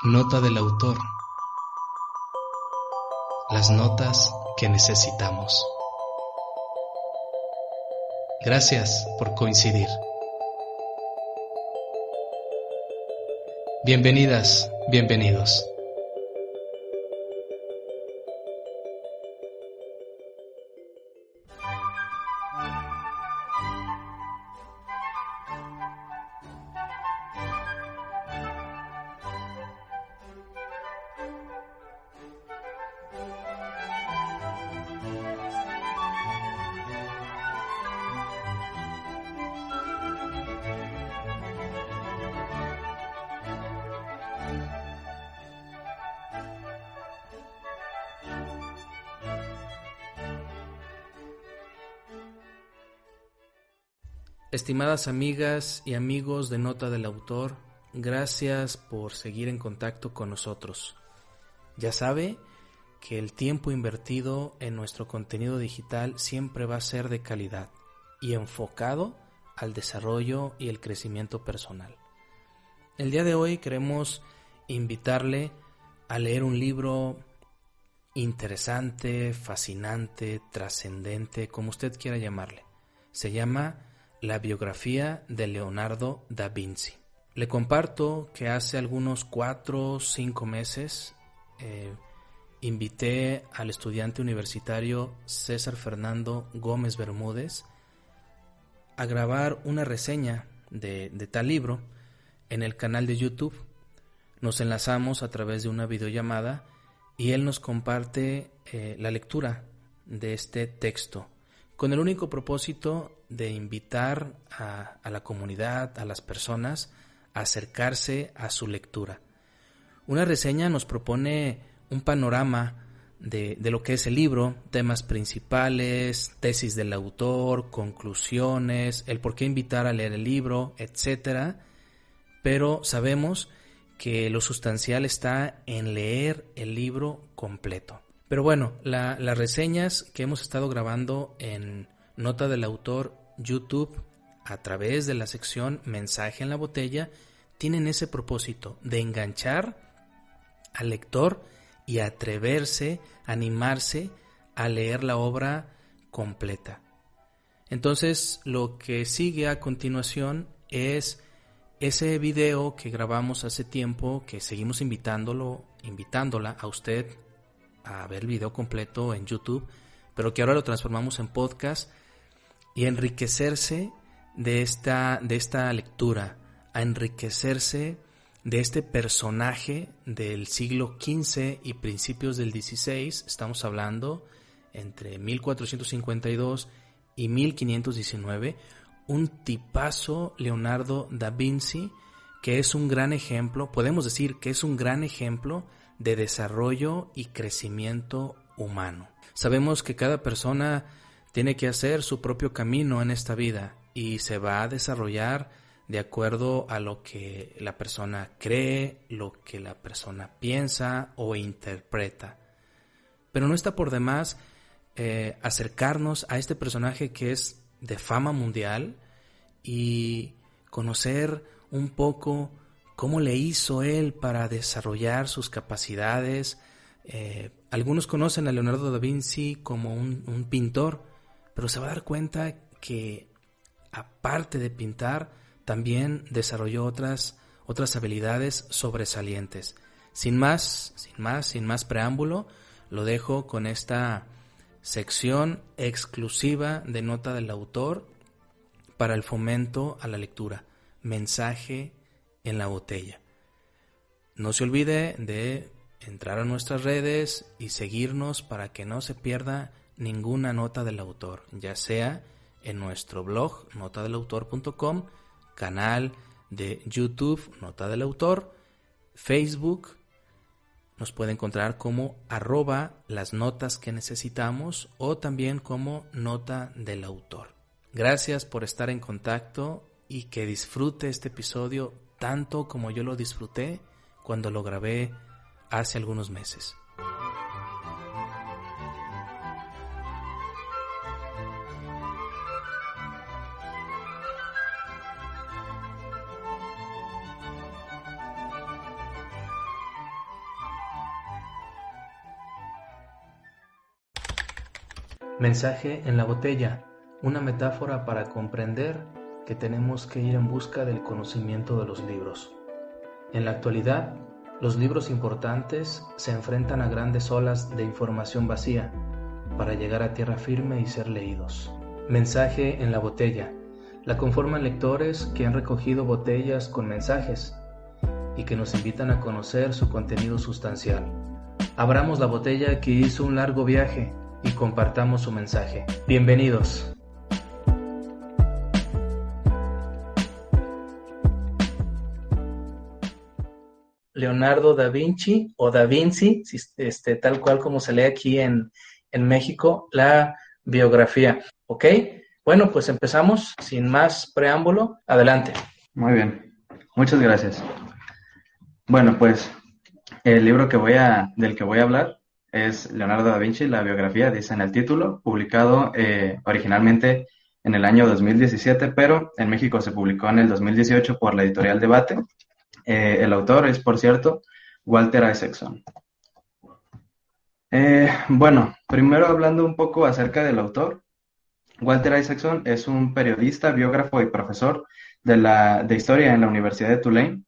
Nota del autor. Las notas que necesitamos. Gracias por coincidir. Bienvenidas, bienvenidos. Estimadas amigas y amigos de Nota del Autor, gracias por seguir en contacto con nosotros. Ya sabe que el tiempo invertido en nuestro contenido digital siempre va a ser de calidad y enfocado al desarrollo y el crecimiento personal. El día de hoy queremos invitarle a leer un libro interesante, fascinante, trascendente, como usted quiera llamarle. Se llama La biografía de Leonardo da Vinci. Le comparto que hace algunos 4 o 5 meses invité al estudiante universitario César Fernando Gómez Bermúdez a grabar una reseña de tal libro en el canal de YouTube. Nos enlazamos a través de una videollamada y él nos comparte la lectura de este texto, con el único propósito de invitar a la comunidad, a las personas, a acercarse a su lectura. Una reseña nos propone un panorama de lo que es el libro, temas principales, tesis del autor, conclusiones, el por qué invitar a leer el libro, etc. Pero sabemos que lo sustancial está en leer el libro completo. Pero bueno, las reseñas que hemos estado grabando en Nota del Autor YouTube a través de la sección Mensaje en la Botella tienen ese propósito de enganchar al lector y atreverse, animarse a leer la obra completa. Entonces, lo que sigue a continuación es ese video que grabamos hace tiempo, que seguimos invitándola a usted a ver el video completo en YouTube, pero que ahora lo transformamos en podcast y enriquecerse de esta lectura, a enriquecerse de este personaje del siglo XV y principios del XVI. Estamos hablando entre 1452 y 1519, un tipazo, Leonardo da Vinci, que es un gran ejemplo, podemos decir que es un gran ejemplo de desarrollo y crecimiento humano. Sabemos que cada persona tiene que hacer su propio camino en esta vida y se va a desarrollar de acuerdo a lo que la persona cree, lo que la persona piensa o interpreta. Pero no está por demás acercarnos a este personaje que es de fama mundial y conocer un poco cómo le hizo él para desarrollar sus capacidades. Algunos conocen a Leonardo da Vinci como un pintor, pero se va a dar cuenta que aparte de pintar, también desarrolló otras habilidades sobresalientes. Sin más preámbulo, lo dejo con esta sección exclusiva de Nota del Autor para el fomento a la lectura. Mensaje en la Botella. No se olvide de entrar a nuestras redes y seguirnos para que no se pierda ninguna nota del autor, ya sea en nuestro blog notadelautor.com, canal de YouTube Nota del Autor, Facebook, nos puede encontrar como @lasnotasquenecesitamos o también como Nota del Autor. Gracias por estar en contacto y que disfrute este episodio tanto como yo lo disfruté cuando lo grabé hace algunos meses. Mensaje en la botella, una metáfora para comprender que tenemos que ir en busca del conocimiento de los libros. En la actualidad, los libros importantes se enfrentan a grandes olas de información vacía para llegar a tierra firme y ser leídos. Mensaje en la botella. La conforman lectores que han recogido botellas con mensajes y que nos invitan a conocer su contenido sustancial. Abramos la botella que hizo un largo viaje y compartamos su mensaje. Bienvenidos. Leonardo da Vinci o Da Vinci, tal cual como se lee aquí en México, la biografía. ¿Ok? Bueno, pues empezamos sin más preámbulo. Adelante. Muy bien, muchas gracias. Bueno, pues el libro del que voy a hablar es Leonardo da Vinci, la biografía, dice en el título, publicado originalmente en el año 2017, pero en México se publicó en el 2018 por la editorial Debate. El autor es, por cierto, Walter Isaacson. Bueno, primero hablando un poco acerca del autor. Walter Isaacson es un periodista, biógrafo y profesor de historia en la Universidad de Tulane.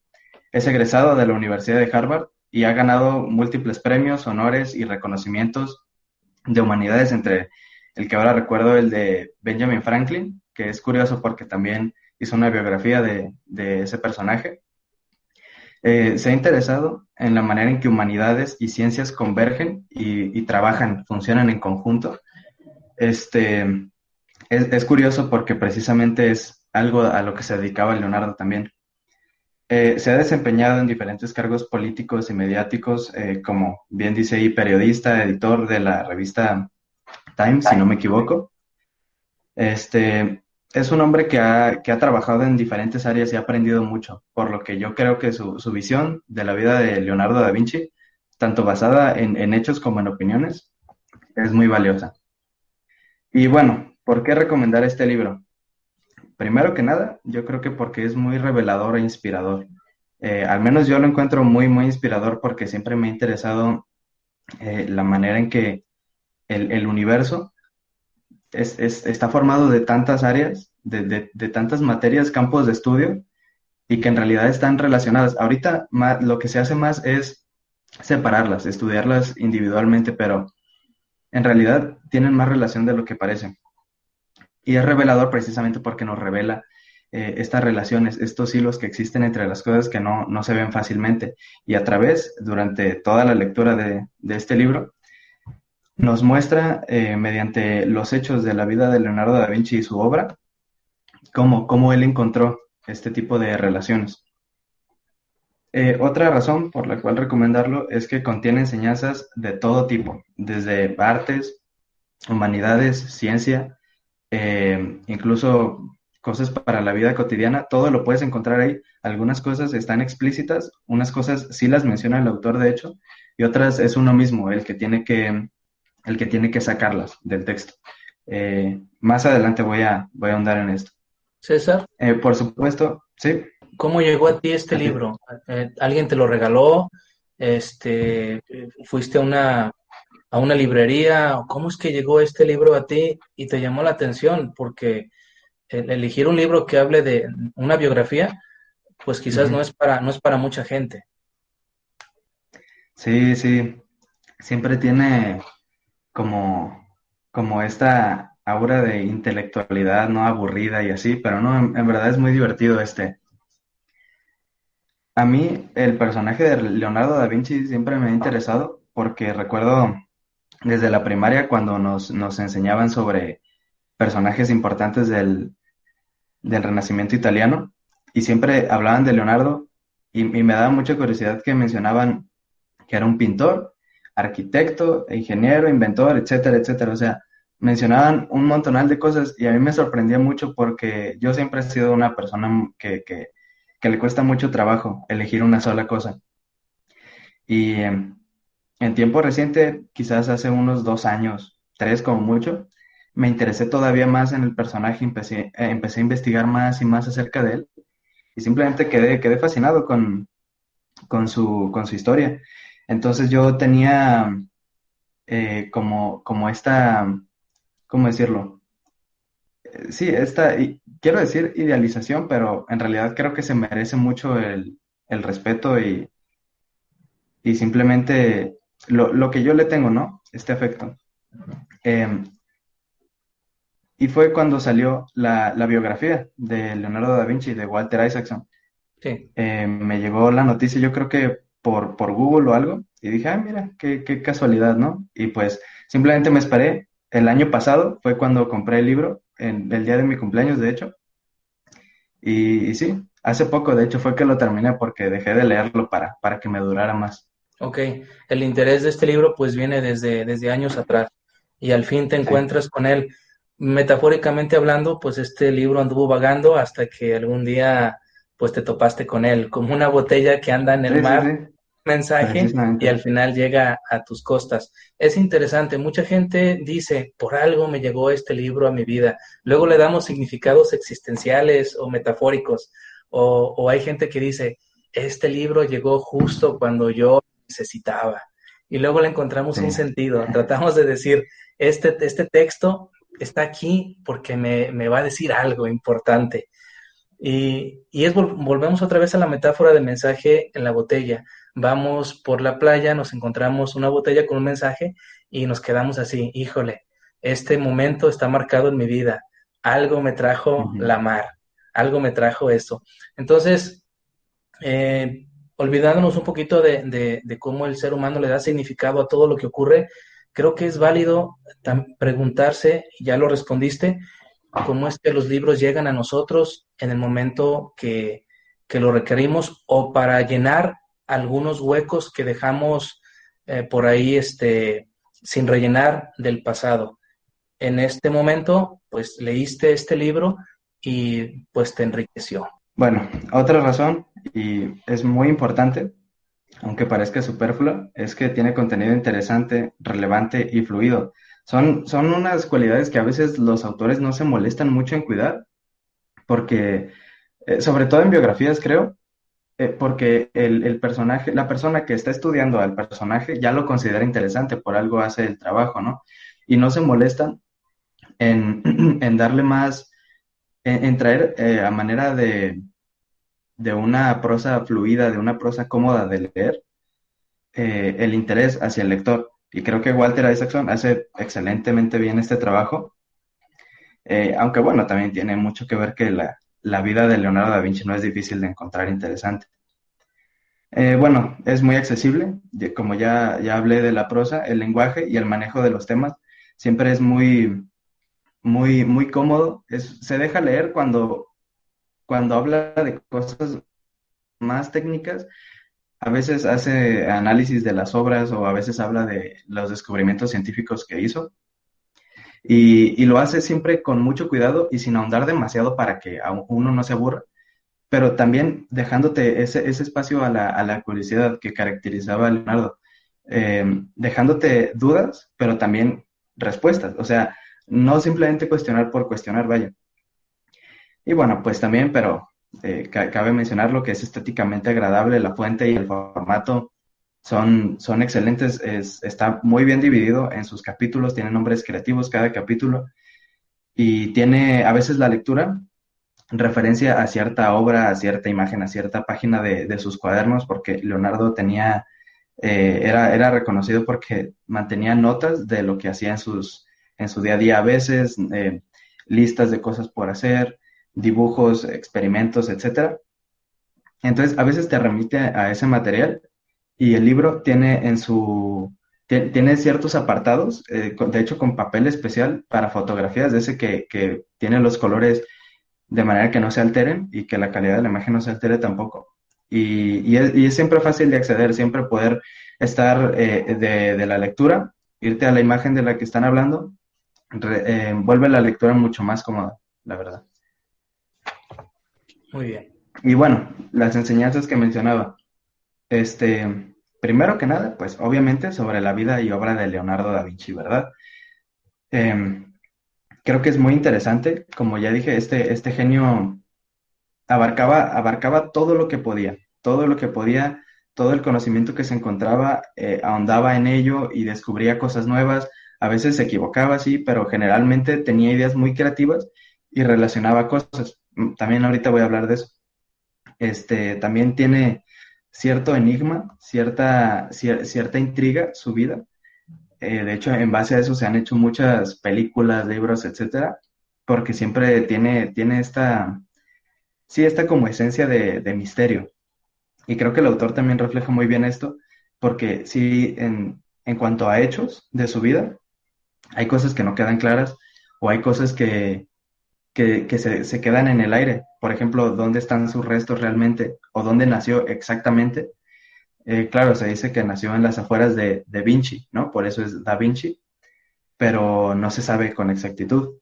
Es egresado de la Universidad de Harvard y ha ganado múltiples premios, honores y reconocimientos de humanidades, entre el que ahora recuerdo el de Benjamin Franklin, que es curioso porque también hizo una biografía de ese personaje. Se ha interesado en la manera en que humanidades y ciencias convergen y trabajan, funcionan en conjunto. Es curioso porque precisamente es algo a lo que se dedicaba Leonardo también. Se ha desempeñado en diferentes cargos políticos y mediáticos, como bien dice ahí, periodista, editor de la revista Time, si no me equivoco. Es un hombre que ha trabajado en diferentes áreas y ha aprendido mucho, por lo que yo creo que su visión de la vida de Leonardo da Vinci, tanto basada en hechos como en opiniones, es muy valiosa. Y bueno, ¿por qué recomendar este libro? Primero que nada, yo creo que porque es muy revelador e inspirador. Al menos yo lo encuentro muy, muy inspirador porque siempre me ha interesado la manera en que el universo está formado de tantas áreas, de tantas materias, campos de estudio, y que en realidad están relacionadas. Ahorita lo que se hace más es separarlas, estudiarlas individualmente, pero en realidad tienen más relación de lo que parece. Y es revelador precisamente porque nos revela estas relaciones, estos hilos que existen entre las cosas que no se ven fácilmente. Y durante toda la lectura de este libro, nos muestra mediante los hechos de la vida de Leonardo da Vinci y su obra, cómo él encontró este tipo de relaciones. Otra razón por la cual recomendarlo es que contiene enseñanzas de todo tipo, desde artes, humanidades, ciencia, incluso cosas para la vida cotidiana, todo lo puedes encontrar ahí. Algunas cosas están explícitas, unas cosas sí las menciona el autor de hecho, y otras es uno mismo el que tiene que sacarlas del texto. Más adelante voy a ahondar en esto. César, Por supuesto, sí. ¿cómo llegó a ti este libro? ¿Alguien te lo regaló? ¿Fuiste a una librería? ¿Cómo es que llegó este libro a ti y te llamó la atención? Porque elegir un libro que hable de una biografía, pues quizás Uh-huh. no es para mucha gente. Sí, sí. Siempre tiene como esta aura de intelectualidad, no aburrida y así, pero no, en verdad es muy divertido este. A mí el personaje de Leonardo da Vinci siempre me ha interesado porque recuerdo desde la primaria cuando nos enseñaban sobre personajes importantes del Renacimiento italiano y siempre hablaban de Leonardo y me daba mucha curiosidad que mencionaban que era un pintor, arquitecto, ingeniero, inventor, etcétera, etcétera. O sea, mencionaban un montonal de cosas y a mí me sorprendía mucho porque yo siempre he sido una persona que le cuesta mucho trabajo elegir una sola cosa. Y en tiempo reciente, quizás hace unos 2 años, 3 como mucho, me interesé todavía más en el personaje, empecé a investigar más y más acerca de él y simplemente quedé fascinado con su historia. Entonces yo tenía como ¿cómo decirlo? Sí, quiero decir idealización, pero en realidad creo que se merece mucho el respeto y simplemente lo que yo le tengo, ¿no? Este afecto. Eh, y fue cuando salió la biografía de Leonardo da Vinci, de Walter Isaacson. Sí. Me llegó la noticia, yo creo que por Google o algo, y dije, ah, mira, qué casualidad, ¿no? Y pues simplemente me esperé. El año pasado fue cuando compré el libro, en el día de mi cumpleaños, de hecho. Y sí, hace poco, de hecho, fue que lo terminé porque dejé de leerlo para que me durara más. Ok, el interés de este libro pues viene desde años atrás y al fin te Sí, encuentras con él. Metafóricamente hablando, pues este libro anduvo vagando hasta que algún día pues te topaste con él, como una botella que anda en el sí, sí, mar, sí, mensaje y al precisamente. final llega a tus costas. Es interesante, mucha gente dice, por algo me llegó este libro a mi vida. Luego le damos significados existenciales o metafóricos, o hay gente que dice, este libro llegó justo cuando yo necesitaba. Y luego le encontramos Sí, un sentido. Tratamos de decir, este texto está aquí porque me va a decir algo importante. Volvemos otra vez a la metáfora del mensaje en la botella. Vamos por la playa, nos encontramos una botella con un mensaje y nos quedamos así, híjole, este momento está marcado en mi vida. Algo me trajo ujú, la mar, algo me trajo esto. Entonces, eh, olvidándonos un poquito de cómo el ser humano le da significado a todo lo que ocurre, creo que es válido preguntarse, y ya lo respondiste, cómo es que los libros llegan a nosotros en el momento que lo requerimos o para llenar algunos huecos que dejamos por ahí sin rellenar del pasado. En este momento, pues leíste este libro y pues te enriqueció. bueno, otra razón, y es muy importante, aunque parezca superflua, es que tiene contenido interesante, relevante y fluido. Son unas cualidades que a veces los autores no se molestan mucho en cuidar, porque, sobre todo en biografías, creo, porque el personaje, la persona que está estudiando al personaje ya lo considera interesante, por algo hace el trabajo, ¿no? Y no se molestan en, en darle más, en traer a manera de una prosa fluida, de una prosa cómoda de leer, el interés hacia el lector. Y creo que Walter Isaacson hace excelentemente bien este trabajo, aunque bueno, también tiene mucho que ver que la vida de Leonardo da Vinci no es difícil de encontrar interesante. Bueno, es muy accesible, como ya hablé de la prosa, el lenguaje y el manejo de los temas siempre es muy cómodo. Se deja leer cuando habla de cosas más técnicas. A veces hace análisis de las obras o a veces habla de los descubrimientos científicos que hizo y lo hace siempre con mucho cuidado y sin ahondar demasiado para que uno no se aburra, pero también dejándote ese espacio a la curiosidad que caracterizaba a Leonardo, dejándote dudas, pero también respuestas, o sea, no simplemente cuestionar por cuestionar, vaya. Y bueno, pues también, pero cabe mencionar lo que es estéticamente agradable, la fuente y el formato son excelentes, está muy bien dividido en sus capítulos, tiene nombres creativos cada capítulo y tiene a veces la lectura referencia a cierta obra, a cierta imagen, a cierta página de sus cuadernos, porque Leonardo era reconocido porque mantenía notas de lo que hacía en su día a día, a veces listas de cosas por hacer, dibujos, experimentos, etcétera. Entonces, a veces te remite a ese material y el libro tiene tiene ciertos apartados, de hecho con papel especial para fotografías, de ese que tiene los colores de manera que no se alteren y que la calidad de la imagen no se altere tampoco. Y es siempre fácil de acceder, siempre poder estar de la lectura, irte a la imagen de la que están hablando, vuelve la lectura mucho más cómoda, la verdad. Muy bien. Y bueno, las enseñanzas que mencionaba. Primero que nada, pues obviamente sobre la vida y obra de Leonardo da Vinci, ¿verdad? Em, Creo que es muy interesante, como ya dije, este genio abarcaba todo lo que podía, todo el conocimiento que se encontraba, ahondaba en ello y descubría cosas nuevas, A veces se equivocaba, sí, pero generalmente tenía ideas muy creativas y relacionaba cosas. También ahorita voy a hablar de eso. También tiene cierto enigma, cierta intriga su vida. De hecho, en base a eso se han hecho muchas películas, libros, etcétera, porque siempre tiene esta como esencia de misterio. Y creo que el autor también refleja muy bien esto, porque sí, en cuanto a hechos de su vida, hay cosas que no quedan claras o hay cosas que se quedan en el aire. Por ejemplo, ¿dónde están sus restos realmente? ¿O dónde nació exactamente? Claro, se dice que nació en las afueras de Vinci, ¿no? Por eso es Da Vinci, pero no se sabe con exactitud.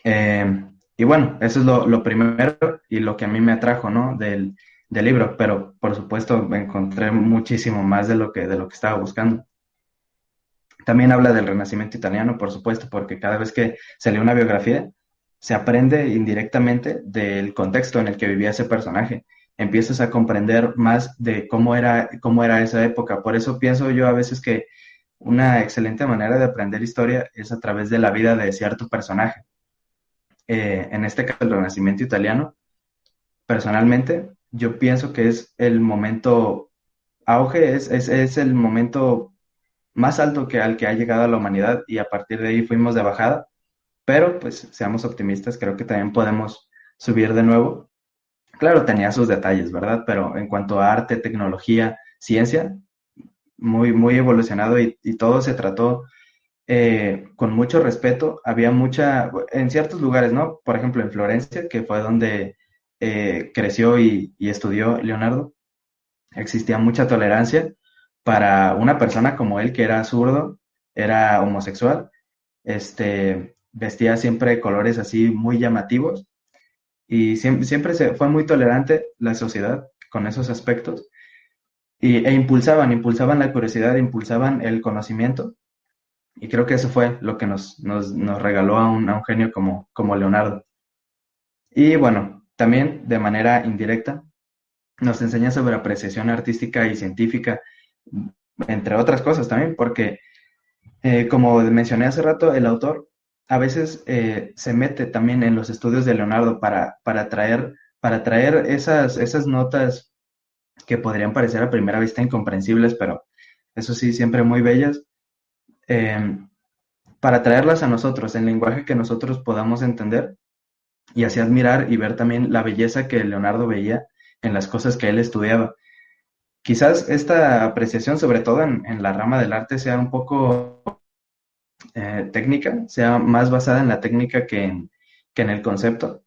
Y bueno, eso es lo primero y lo que a mí me atrajo, ¿no? Del libro, pero por supuesto encontré muchísimo más de lo que estaba buscando. También habla del Renacimiento italiano, por supuesto, porque cada vez que se lee una biografía, se aprende indirectamente del contexto en el que vivía ese personaje. Empiezas a comprender más de cómo era esa época. Por eso pienso yo a veces que una excelente manera de aprender historia es a través de la vida de cierto personaje. En este caso, el Renacimiento italiano, personalmente, yo pienso que es el momento auge, es el momento más alto que al que ha llegado la humanidad y a partir de ahí fuimos de bajada, pero pues seamos optimistas, creo que también podemos subir de nuevo. Claro, tenía sus detalles, ¿verdad? Pero en cuanto a arte, tecnología, ciencia, muy, muy evolucionado y todo se trató con mucho respeto. Había en ciertos lugares, ¿no? Por ejemplo, en Florencia, que fue donde creció y estudió Leonardo, existía mucha tolerancia para una persona como él, que era zurdo, era homosexual, vestía siempre colores así muy llamativos y siempre se fue muy tolerante la sociedad con esos aspectos e impulsaban la curiosidad, impulsaban el conocimiento y creo que eso fue lo que nos regaló a un genio como Leonardo. Y bueno, también de manera indirecta nos enseña sobre apreciación artística y científica, entre otras cosas también, porque como mencioné hace rato, el autor a veces se mete también en los estudios de Leonardo para traer esas notas que podrían parecer a primera vista incomprensibles, pero eso sí, siempre muy bellas, eh, para traerlas a nosotros en lenguaje que nosotros podamos entender y así admirar y ver también la belleza que Leonardo veía en las cosas que él estudiaba. Quizás esta apreciación, sobre todo en la rama del arte, sea un poco técnica, sea más basada en la técnica que en el concepto,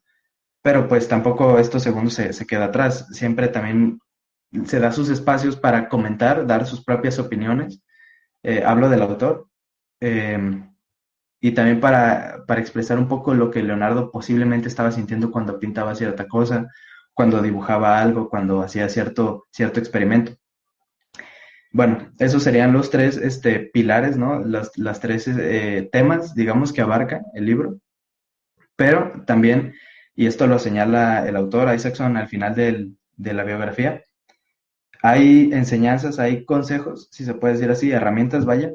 pero pues tampoco estos segundos se queda atrás. Siempre también se da sus espacios para comentar, dar sus propias opiniones. Hablo del autor. eh, y también para expresar un poco lo que Leonardo posiblemente estaba sintiendo cuando pintaba cierta cosa, cuando dibujaba algo, cuando hacía cierto experimento. Bueno, esos serían los tres pilares, ¿no? Las tres temas, digamos, que abarca el libro, pero también, y esto lo señala el autor Isaacson al final de la biografía, hay enseñanzas, hay consejos, si se puede decir así, herramientas, vaya,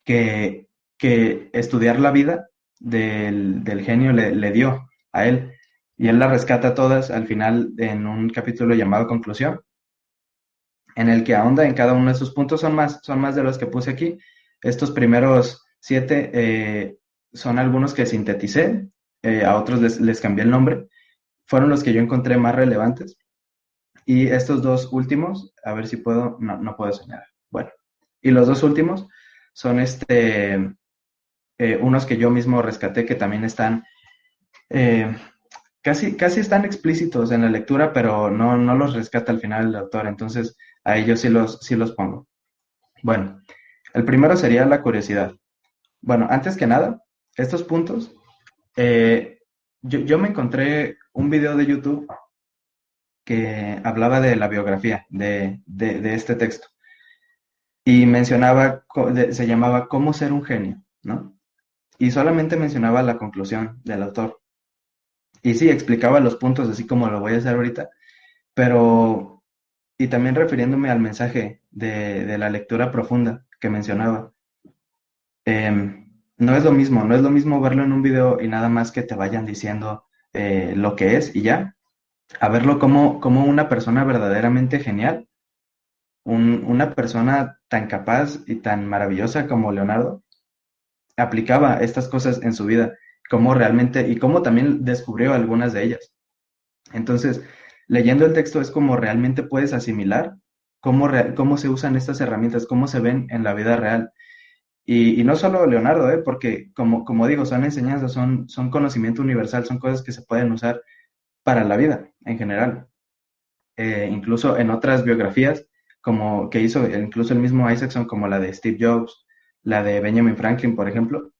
que, que estudiar la vida del genio le dio a él, y él la rescata todas al final en un capítulo llamado Conclusión en el que ahonda en cada uno de sus puntos. Son más de los que puse aquí. Estos primeros 7 son algunos que sinteticé, a otros les cambié el nombre. Fueron los que yo encontré más relevantes. Y estos dos últimos, a ver si puedo, no puedo señalar. Bueno, y los dos últimos son unos que yo mismo rescaté que también están eh, casi están explícitos en la lectura, pero no los rescata al final el autor, entonces a ellos sí los pongo. Bueno, el primero sería la curiosidad. Bueno, antes que nada, estos puntos, eh, yo me encontré un video de YouTube que hablaba de la biografía de este texto y mencionaba, se llamaba ¿Cómo ser un genio?, ¿no? Y solamente mencionaba la conclusión del autor. Y sí, explicaba los puntos así como lo voy a hacer ahorita, pero, y también refiriéndome al mensaje de la lectura profunda que mencionaba. No es lo mismo, no es lo mismo verlo en un video y nada más que te vayan diciendo lo que es y ya, a verlo como una persona verdaderamente genial, una persona tan capaz y tan maravillosa como Leonardo aplicaba estas cosas en su vida, cómo realmente y cómo también descubrió algunas de ellas. Entonces, leyendo el texto es como realmente puedes asimilar cómo se usan estas herramientas, cómo se ven en la vida real. Y no solo Leonardo, porque como digo, son enseñanzas, son conocimiento universal, son cosas que se pueden usar para la vida en general. Incluso en otras biografías, como que hizo incluso el mismo Isaacson, como la de Steve Jobs, la de Benjamin Franklin, por ejemplo,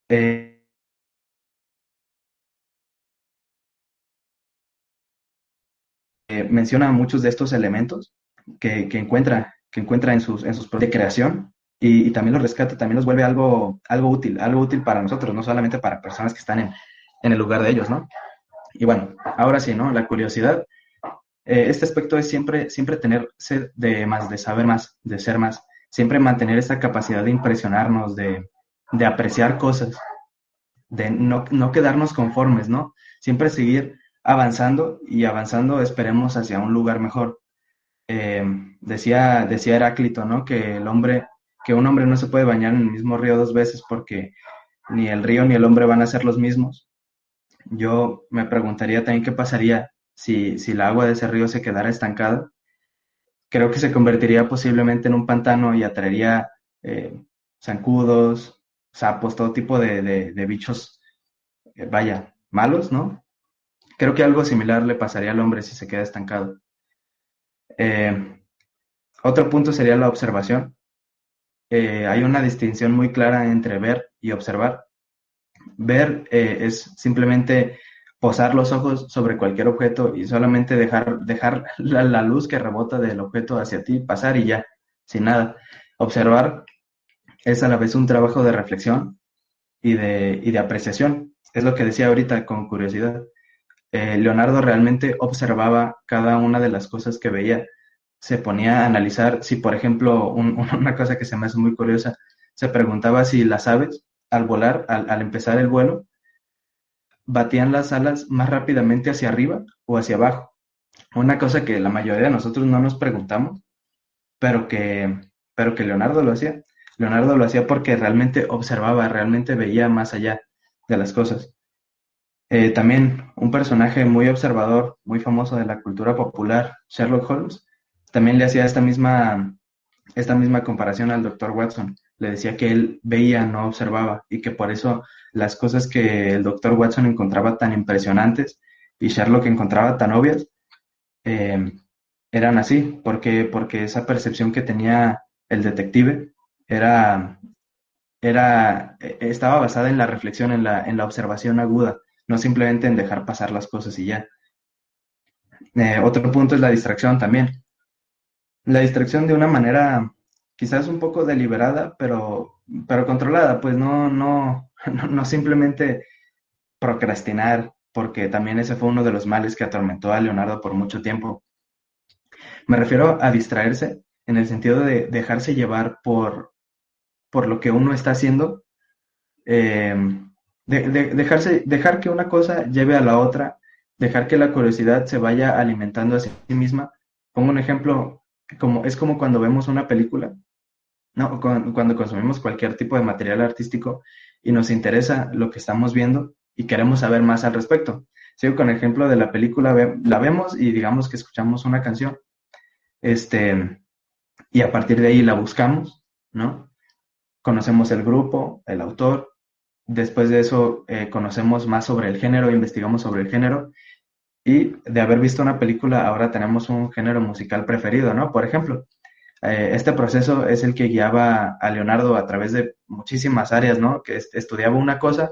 eh, menciona muchos de estos elementos que encuentra en sus procesos de creación y también los rescata, también los vuelve algo útil para nosotros, no solamente para personas que están en el lugar de ellos, ¿no? Y bueno, ahora sí, ¿no? La curiosidad. Este aspecto es siempre tener sed de más, de saber más, de ser más. Siempre mantener esta capacidad de impresionarnos, de apreciar cosas, de no quedarnos conformes, ¿no? Siempre seguir avanzando y avanzando esperemos hacia un lugar mejor. Eh, decía Heráclito, ¿no? Que un hombre no se puede bañar en el mismo río dos veces porque ni el río ni el hombre van a ser los mismos. Yo me preguntaría también qué pasaría si el agua de ese río se quedara estancada. Creo que se convertiría posiblemente en un pantano y atraería zancudos, sapos, todo tipo de bichos, vaya, malos, ¿no? Creo que algo similar le pasaría al hombre si se queda estancado. Eh, Otro punto sería la observación. Hay una distinción muy clara entre ver y observar. Ver es simplemente posar los ojos sobre cualquier objeto y solamente dejar la luz que rebota del objeto hacia ti pasar y ya, sin nada. Observar es a la vez un trabajo de reflexión y de apreciación. Es lo que decía ahorita con curiosidad. Leonardo realmente observaba cada una de las cosas que veía. Se ponía a analizar si, por ejemplo, una cosa que se me hace muy curiosa, se preguntaba si las aves, al volar, al empezar el vuelo, batían las alas más rápidamente hacia arriba o hacia abajo. Una cosa que la mayoría de nosotros no nos preguntamos, pero que, pero que Leonardo lo hacía. Leonardo lo hacía porque realmente observaba, realmente veía más allá de las cosas. También un personaje muy observador, muy famoso de la cultura popular, Sherlock Holmes, también le hacía esta misma comparación al doctor Watson. Le decía que él veía, no observaba, y que por eso las cosas que el doctor Watson encontraba tan impresionantes y Sherlock encontraba tan obvias, eh, eran así, porque esa percepción que tenía el detective era, estaba basada en la reflexión, en la observación aguda, no simplemente en dejar pasar las cosas y ya. Otro punto es la distracción también. La distracción de una manera quizás un poco deliberada, pero controlada, pues no simplemente procrastinar, porque también ese fue uno de los males que atormentó a Leonardo por mucho tiempo. Me refiero a distraerse en el sentido de dejarse llevar por lo que uno está haciendo, eh, dejar que una cosa lleve a la otra, dejar que la curiosidad se vaya alimentando a sí misma. Pongo un ejemplo, es como cuando vemos una película, ¿no? Cuando consumimos cualquier tipo de material artístico y nos interesa lo que estamos viendo y queremos saber más al respecto. Sigo con el ejemplo de la película, la vemos y digamos que escuchamos una canción, este, y a partir de ahí la buscamos, ¿no? Conocemos el grupo, el autor, después de eso conocemos más sobre el género, investigamos sobre el género y de haber visto una película ahora tenemos un género musical preferido, ¿no? Por ejemplo, este proceso es el que guiaba a Leonardo a través de muchísimas áreas, ¿no? Que estudiaba una cosa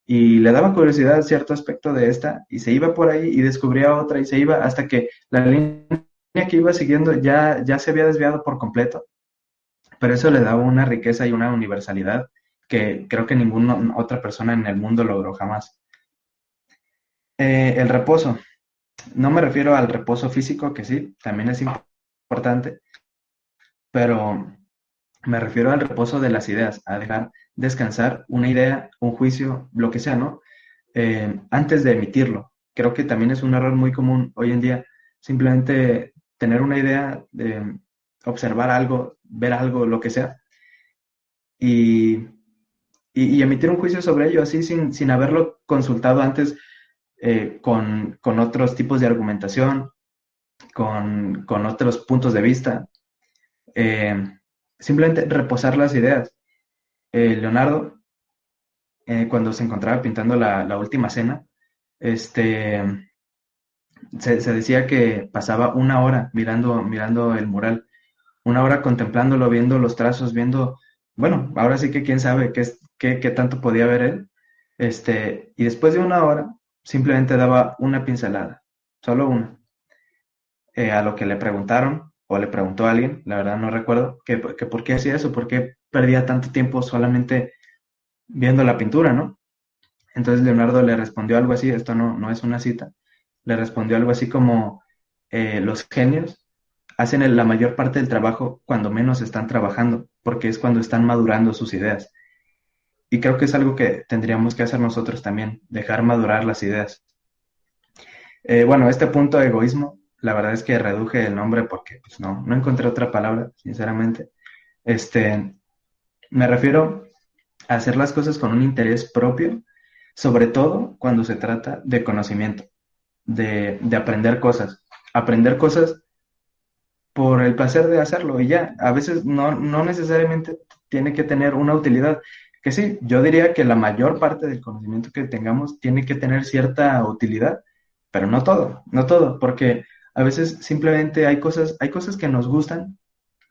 y le daba curiosidad cierto aspecto de esta y se iba por ahí y descubría otra y se iba hasta que la línea que iba siguiendo ya se había desviado por completo, pero eso le daba una riqueza y una universalidad que creo que ninguna otra persona en el mundo logró jamás. El reposo. No me refiero al reposo físico, que sí, también es importante, pero Me refiero al reposo de las ideas, a dejar descansar una idea, un juicio, lo que sea, ¿no? Antes de emitirlo. Creo que también es un error muy común hoy en día, simplemente tener una idea, observar algo, ver algo, lo que sea, y, y emitir un juicio sobre ello, así sin haberlo consultado antes con otros tipos de argumentación, con otros puntos de vista. eh, Simplemente reposar las ideas. Leonardo, cuando se encontraba pintando la última cena, este, se decía que pasaba una hora mirando el mural, una hora contemplándolo, viendo los trazos, viendo, bueno, ahora sí que quién sabe qué tanto podía ver él, y después de una hora simplemente daba una pincelada, solo una. A lo que le preguntaron, o le preguntó a alguien, la verdad no recuerdo, que por qué hacía eso, por qué perdía tanto tiempo solamente viendo la pintura, ¿no? Entonces Leonardo le respondió algo así, esto no es una cita, le respondió algo así como, los genios hacen la mayor parte del trabajo cuando menos están trabajando, porque es cuando están madurando sus ideas. Y creo que es algo que tendríamos que hacer nosotros también, dejar madurar las ideas. Bueno, este punto de egoísmo, la verdad es que reduje el nombre porque pues, no encontré otra palabra, sinceramente. Este, Me refiero a hacer las cosas con un interés propio, sobre todo cuando se trata de conocimiento, de aprender cosas. Aprender cosas por el placer de hacerlo y ya. A veces no necesariamente tiene que tener una utilidad. Que sí, yo diría que la mayor parte del conocimiento que tengamos tiene que tener cierta utilidad, pero no todo, porque a veces simplemente hay cosas que nos gustan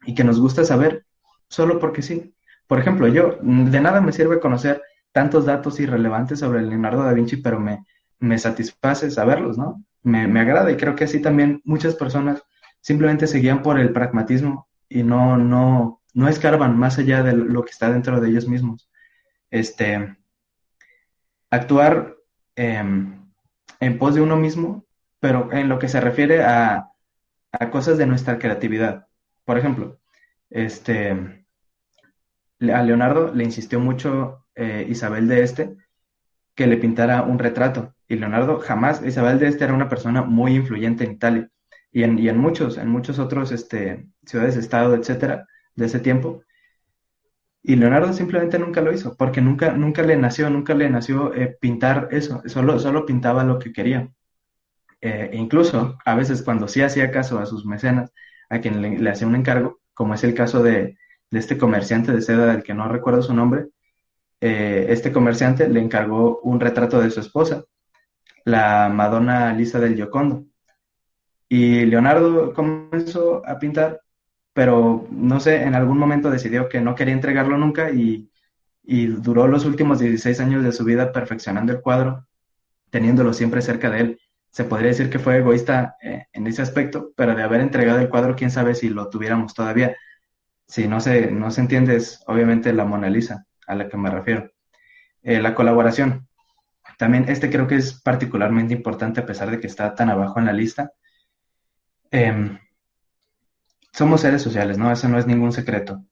y que nos gusta saber solo porque sí. Por ejemplo, yo, de nada me sirve conocer tantos datos irrelevantes sobre Leonardo da Vinci, pero me satisface saberlos, ¿no? Me agrada y creo que así también muchas personas simplemente se guían por el pragmatismo y no escarban más allá de lo que está dentro de ellos mismos. Este, Actuar en pos de uno mismo, pero en lo que se refiere a cosas de nuestra creatividad. Por ejemplo, este, a Leonardo le insistió mucho Isabel de Este que le pintara un retrato. Y Leonardo jamás, Isabel de Este era una persona muy influyente en Italia y en muchos otros ciudades, estado, etcétera, de ese tiempo. Y Leonardo simplemente nunca lo hizo, porque nunca le nació pintar eso, solo pintaba lo que quería. Incluso a veces cuando sí hacía caso a sus mecenas, a quien le hacía un encargo, como es el caso de este comerciante de seda del que no recuerdo su nombre, este comerciante le encargó un retrato de su esposa, la Madonna Lisa del Giocondo. Y Leonardo comenzó a pintar, pero no sé, en algún momento decidió que no quería entregarlo nunca y duró los últimos 16 años de su vida perfeccionando el cuadro, teniéndolo siempre cerca de él. Se podría decir que fue egoísta en ese aspecto, pero de haber entregado el cuadro, quién sabe si lo tuviéramos todavía. Si no se entiende, es obviamente la Mona Lisa a la que me refiero. La colaboración. También creo que es particularmente importante a pesar de que está tan abajo en la lista. Em, Somos seres sociales, ¿no? Eso no es ningún secreto.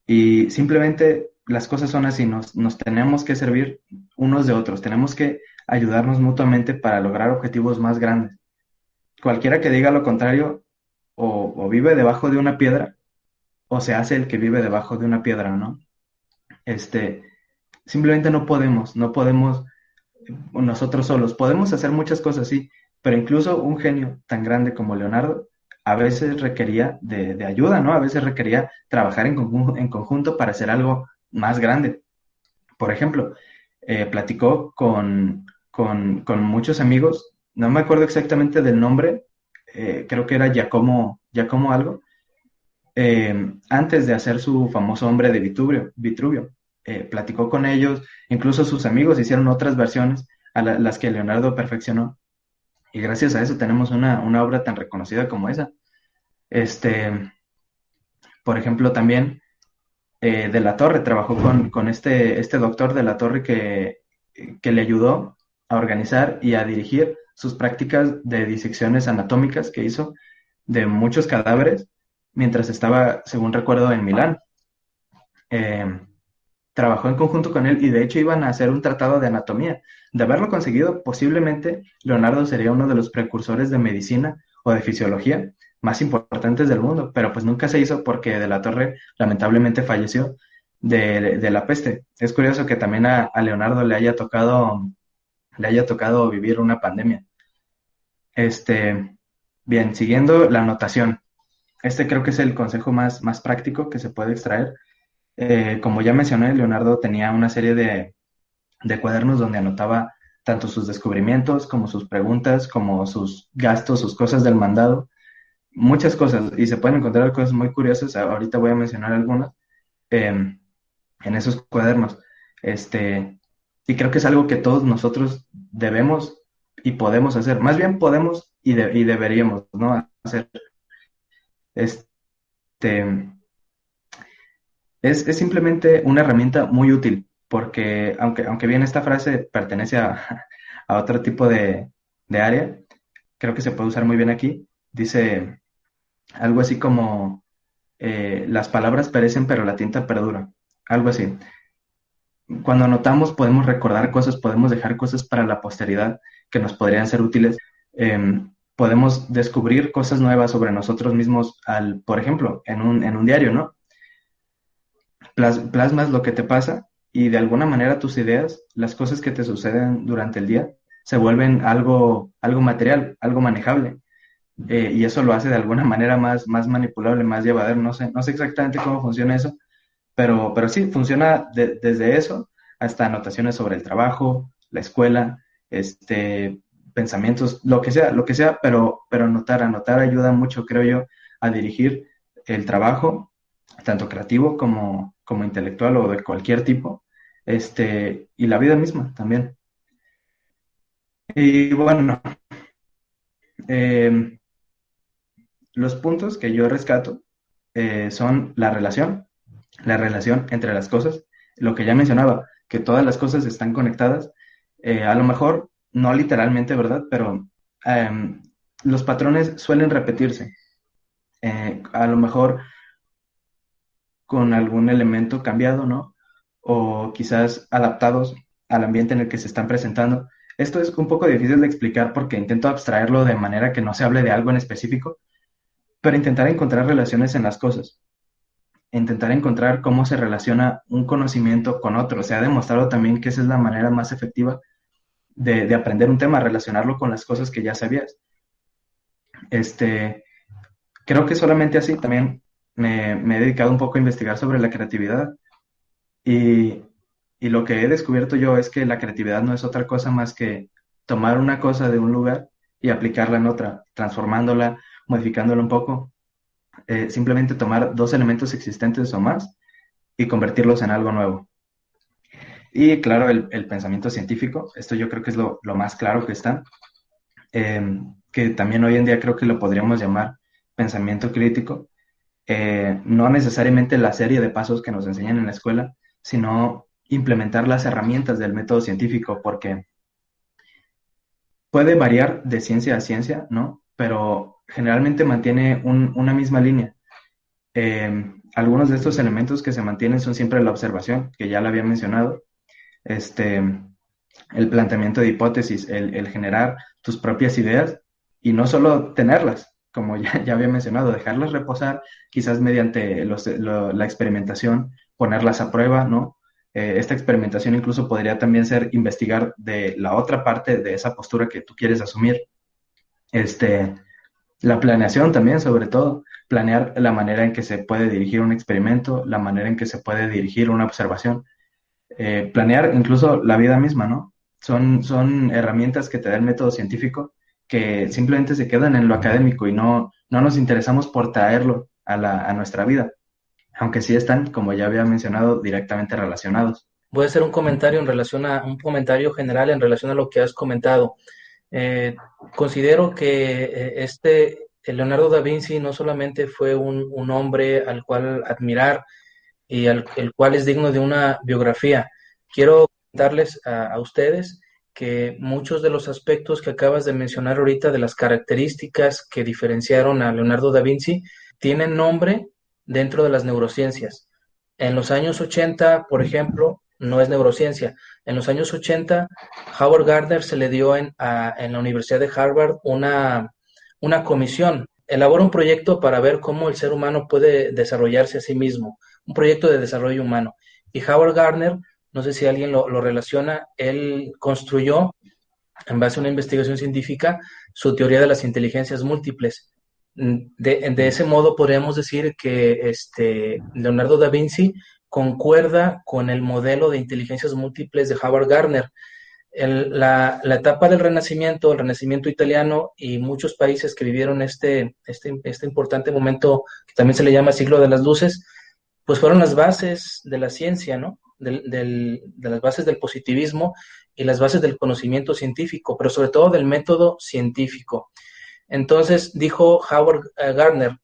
Y simplemente las cosas son así, nos tenemos que servir unos de otros, tenemos que ayudarnos mutuamente para lograr objetivos más grandes. Cualquiera que diga lo contrario, o vive debajo de una piedra, o se hace el que vive debajo de una piedra, ¿no? Este, Simplemente no podemos nosotros solos. Podemos hacer muchas cosas, sí, pero incluso un genio tan grande como Leonardo a veces requería de ayuda, ¿no? A veces requería trabajar en conjunto para hacer algo más grande. Por ejemplo, platicó con muchos amigos, no me acuerdo exactamente del nombre, creo que era Giacomo algo, antes de hacer su famoso hombre de Vitruvio. Platicó con ellos, incluso sus amigos hicieron otras versiones a las que Leonardo perfeccionó. Y gracias a eso tenemos una obra tan reconocida como esa. Este, por ejemplo, también de la Torre trabajó con este doctor de la Torre que le ayudó a organizar y a dirigir sus prácticas de disecciones anatómicas que hizo de muchos cadáveres mientras estaba, según recuerdo, en Milán. eh, trabajó en conjunto con él y de hecho iban a hacer un tratado de anatomía. De haberlo conseguido, posiblemente Leonardo sería uno de los precursores de medicina o de fisiología más importantes del mundo, pero pues nunca se hizo porque de la Torre lamentablemente falleció de la peste. Es curioso que también a Leonardo le haya tocado vivir una pandemia. Este, bien, siguiendo la anotación. Este creo que es el consejo más práctico que se puede extraer. Como ya mencioné, Leonardo tenía una serie de cuadernos donde anotaba tanto sus descubrimientos como sus preguntas, como sus gastos, sus cosas del mandado, muchas cosas, y se pueden encontrar cosas muy curiosas. Ahorita voy a mencionar algunas en esos cuadernos. Este, y creo que es algo que todos nosotros debemos y podemos hacer. Más bien podemos y deberíamos, ¿no? Hacer. Este, es simplemente una herramienta muy útil, porque aunque bien esta frase pertenece a otro tipo de área, creo que se puede usar muy bien aquí. Dice algo así como, las palabras perecen, pero la tinta perdura. Algo así. Cuando anotamos podemos recordar cosas, podemos dejar cosas para la posteridad que nos podrían ser útiles. Podemos descubrir cosas nuevas sobre nosotros mismos por ejemplo, en un diario, ¿no? Plasmas lo que te pasa y de alguna manera tus ideas, las cosas que te suceden durante el día, se vuelven algo material, algo manejable. Y eso lo hace de alguna manera más manipulable, más llevadero. No sé exactamente cómo funciona eso, pero sí, funciona desde eso hasta anotaciones sobre el trabajo, la escuela, pensamientos, lo que sea, pero anotar ayuda mucho, creo yo, a dirigir el trabajo, tanto creativo como intelectual o de cualquier tipo, y la vida misma también. Y bueno, eh, los puntos que yo rescato son la relación entre las cosas, lo que ya mencionaba, que todas las cosas están conectadas, a lo mejor no literalmente, ¿verdad? Pero em, los patrones suelen repetirse, a lo mejor con algún elemento cambiado, ¿no? O quizás adaptados al ambiente en el que se están presentando. Esto es un poco difícil de explicar porque intento abstraerlo de manera que no se hable de algo en específico, pero intentar encontrar relaciones en las cosas, intentar encontrar cómo se relaciona un conocimiento con otro. Se ha demostrado también que esa es la manera más efectiva de aprender un tema, relacionarlo con las cosas que ya sabías. Este, Creo que solamente así también me he dedicado un poco a investigar sobre la creatividad y, y lo que he descubierto yo es que la creatividad no es otra cosa más que tomar una cosa de un lugar y aplicarla en otra, transformándola, modificándola un poco. Simplemente tomar dos elementos existentes o más y convertirlos en algo nuevo. Y claro, el pensamiento científico, esto yo creo que es lo más claro que está, que también hoy en día creo que lo podríamos llamar pensamiento crítico. No necesariamente la serie de pasos que nos enseñan en la escuela, sino implementar las herramientas del método científico, porque puede variar de ciencia a ciencia, ¿no? Pero generalmente mantiene una misma línea. Algunos de estos elementos que se mantienen son siempre la observación, que ya lo había mencionado, este, el planteamiento de hipótesis, el generar tus propias ideas y no solo tenerlas, como ya había mencionado, dejarlas reposar, quizás mediante la experimentación, ponerlas a prueba, ¿no? Esta experimentación incluso podría también ser investigar de la otra parte de esa postura que tú quieres asumir. Este, la planeación también, sobre todo, planear la manera en que se puede dirigir un experimento, la manera en que se puede dirigir una observación, planear incluso la vida misma, ¿no? Son herramientas que te da el método científico que simplemente se quedan en lo académico y no nos interesamos por traerlo a nuestra vida, aunque sí están, como ya había mencionado, directamente relacionados. Voy a hacer un comentario en relación a un comentario general en relación a lo que has comentado. Eh, Considero que Leonardo da Vinci no solamente fue un hombre al cual admirar y el cual es digno de una biografía. Quiero darles a ustedes que muchos de los aspectos que acabas de mencionar ahorita, de las características que diferenciaron a Leonardo da Vinci, tienen nombre dentro de las neurociencias. En los años 80, por ejemplo, no es neurociencia. En los años 80, Howard Gardner se le dio en la Universidad de Harvard una comisión. Elabora un proyecto para ver cómo el ser humano puede desarrollarse a sí mismo, un proyecto de desarrollo humano. Y Howard Gardner, no sé si alguien lo relaciona, él construyó, en base a una investigación científica, su teoría de las inteligencias múltiples. De ese modo podríamos decir que Leonardo da Vinci concuerda con el modelo de inteligencias múltiples de Howard Gardner. La etapa del Renacimiento, el Renacimiento italiano y muchos países que vivieron este importante momento, que también se le llama siglo de las luces, pues fueron las bases de la ciencia, ¿no? De las bases del positivismo y las bases del conocimiento científico, pero sobre todo del método científico. Entonces dijo Howard Gardner,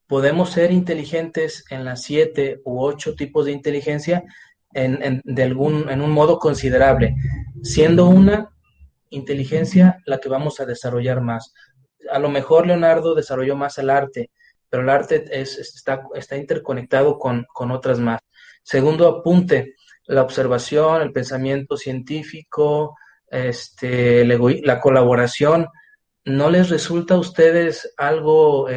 podemos ser inteligentes en las 7 u 8 tipos de inteligencia en un modo considerable, siendo una inteligencia la que vamos a desarrollar más. A lo mejor Leonardo desarrolló más el arte, pero el arte está interconectado con otras más. Segundo apunte, la observación, el pensamiento científico, la colaboración. ¿No les resulta a ustedes algo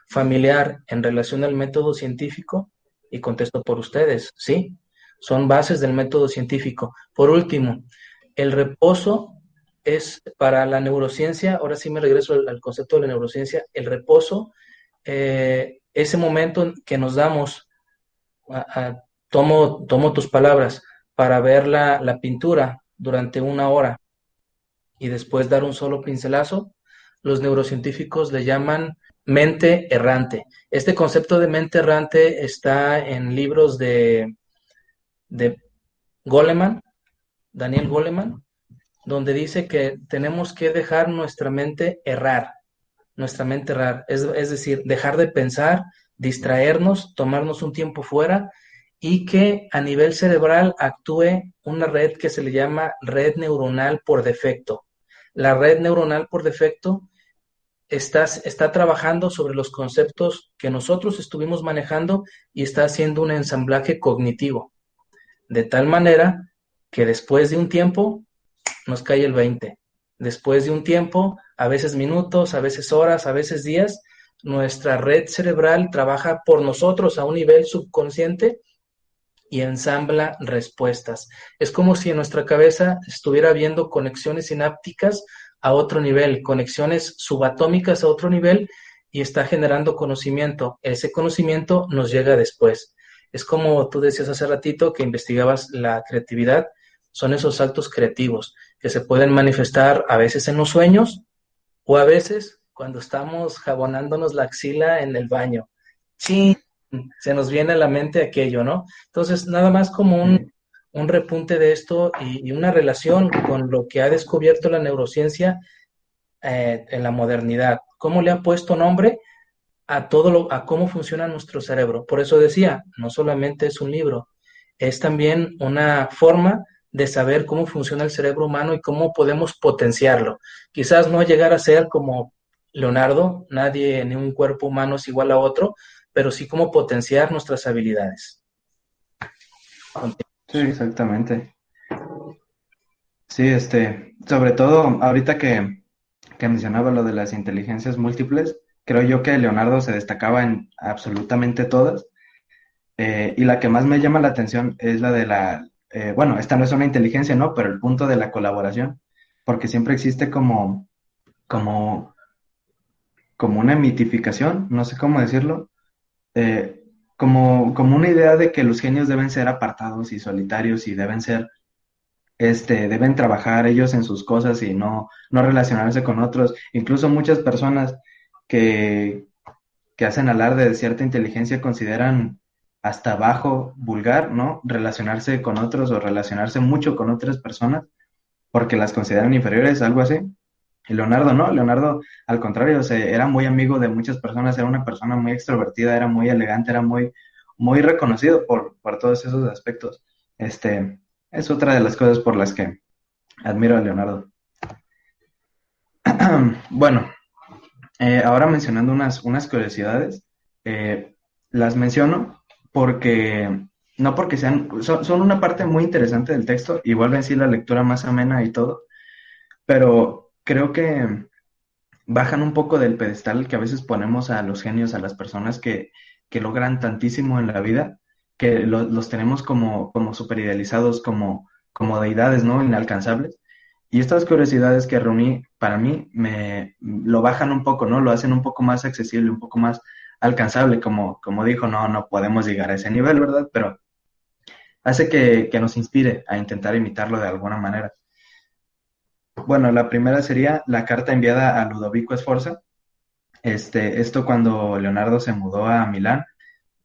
familiar en relación al método científico? Y contesto por ustedes, sí, son bases del método científico. Por último, el reposo es para la neurociencia, ahora sí me regreso al concepto de la neurociencia, el reposo, ese momento que nos damos, tomo tus palabras, para ver la pintura durante una hora y después dar un solo pincelazo, los neurocientíficos le llaman mente errante. Este concepto de mente errante está en libros de Goleman, Daniel Goleman, donde dice que tenemos que dejar nuestra mente errar, es decir, dejar de pensar, distraernos, tomarnos un tiempo fuera y que a nivel cerebral actúe una red que se le llama red neuronal por defecto. La red neuronal por defecto está trabajando sobre los conceptos que nosotros estuvimos manejando y está haciendo un ensamblaje cognitivo, de tal manera que después de un tiempo nos cae el 20. Después de un tiempo, a veces minutos, a veces horas, a veces días, nuestra red cerebral trabaja por nosotros a un nivel subconsciente y ensambla respuestas. Es como si en nuestra cabeza estuviera viendo conexiones sinápticas a otro nivel, conexiones subatómicas a otro nivel y está generando conocimiento. Ese conocimiento nos llega después. Es como tú decías hace ratito que investigabas la creatividad, son esos actos creativos que se pueden manifestar a veces en los sueños o a veces cuando estamos jabonándonos la axila en el baño. Sí, se nos viene a la mente aquello, ¿no? Entonces, nada más como un repunte de esto y una relación con lo que ha descubierto la neurociencia en la modernidad. ¿Cómo le ha puesto nombre a cómo funciona nuestro cerebro? Por eso decía, no solamente es un libro, es también una forma de saber cómo funciona el cerebro humano y cómo podemos potenciarlo. Quizás no llegar a ser como Leonardo, nadie ni un cuerpo humano es igual a otro, pero sí cómo potenciar nuestras habilidades. Sí, exactamente. Sí, sobre todo ahorita que mencionaba lo de las inteligencias múltiples, creo yo que Leonardo se destacaba en absolutamente todas. Y la que más me llama la atención es la de bueno, esta no es una inteligencia, ¿no? Pero el punto de la colaboración, porque siempre existe como, como una mitificación, no sé cómo decirlo, como una idea de que los genios deben ser apartados y solitarios y deben trabajar ellos en sus cosas y no relacionarse con otros. Incluso muchas personas que, que hacen alarde de cierta inteligencia consideran hasta bajo, vulgar, ¿no? Relacionarse con otros o relacionarse mucho con otras personas porque las consideran inferiores, algo así. Y Leonardo no, Leonardo al contrario, era muy amigo de muchas personas, era una persona muy extrovertida, era muy elegante, era muy reconocido por todos esos aspectos. Es otra de las cosas por las que admiro a Leonardo. Bueno, ahora mencionando unas curiosidades, las menciono porque, no porque son una parte muy interesante del texto, igual en sí la lectura más amena y todo, pero creo que bajan un poco del pedestal que a veces ponemos a los genios, a las personas que logran tantísimo en la vida, que los tenemos como super idealizados, como deidades, ¿no? Inalcanzables. Y estas curiosidades que reuní, para mí, me lo bajan un poco, ¿no? Lo hacen un poco más accesible, un poco más alcanzable, como dijo, no podemos llegar a ese nivel, ¿verdad? Pero hace que nos inspire a intentar imitarlo de alguna manera. Bueno, la primera sería la carta enviada a Ludovico Sforza. Esto cuando Leonardo se mudó a Milán